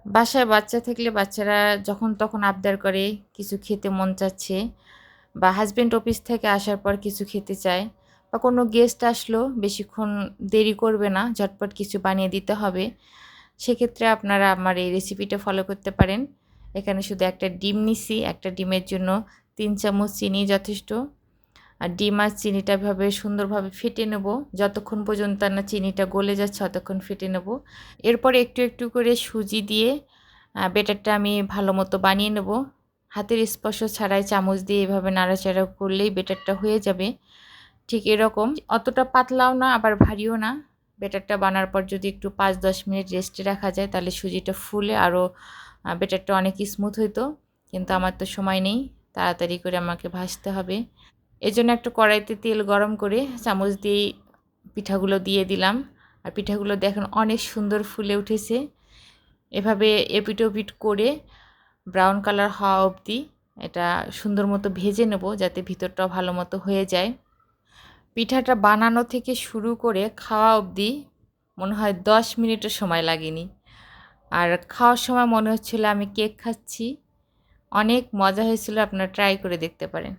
বাসায় বাচ্চা থাকলে বাচ্চারা যখন তখন আবদার করে কিছু খেতে মন চাচ্ছে, বা হাসব্যান্ড অফিস থেকে আসার পর কিছু খেতে চায়, বা কোনো গেস্ট আসলো বেশিক্ষণ দেরি করবে না, ঝটপট কিছু বানিয়ে দিতে হবে। সেক্ষেত্রে আপনারা আমার এই রেসিপিটা ফলো করতে পারেন। এখানে শুধু একটা ডিম নিছি, একটা ডিমের জন্য 3 চামচ চিনি যথেষ্ট। আর ডিম আর চিনিটা এভাবে সুন্দরভাবে ফেটে নেব, যতক্ষণ পর্যন্ত না চিনিটা গলে যাচ্ছে ততক্ষণ ফেটে নেব। এরপর একটু একটু করে সুজি দিয়ে ব্যাটারটা আমি ভালো মতো বানিয়ে নেব। হাতের স্পর্শ ছাড়াই চামচ দিয়ে এভাবে নাড়াচাড়া করলেই ব্যাটারটা হয়ে যাবে। ঠিক এরকম, অতটা পাতলাও না আবার ভারীও না। ব্যাটারটা বানার পর যদি একটু 5-10 মিনিট রেস্টে রাখা যায় তাহলে সুজিটা ফুলে আরও ব্যাটারটা অনেক স্মুথ হইতো। কিন্তু আমার তো সময় নেই, তাড়াতাড়ি করে আমাকে ভাজতে হবে। এজন্য একটা কড়াইতে তেল গরম করে চামচ দিয়ে পিঠাগুলো দিয়ে দিলাম। আর পিঠাগুলো দেখুন অনেক সুন্দর ফুলে উঠেছে। এভাবে এপিট ওপিট করে ব্রাউন কালার হওয়া অবধি এটা সুন্দর মতো ভেজে নেব, যাতে ভিতরটাও ভালো মতো হয়ে যায়। পিঠাটা বানানো থেকে শুরু করে খাওয়া অবধি মনে হয় 10 মিনিটও সময় লাগেনি। আর খাওয়ার সময় মনে হচ্ছিল আমি কেক খাচ্ছি। অনেক মজা হয়েছিল, আপনারা ট্রাই করে দেখতে পারেন।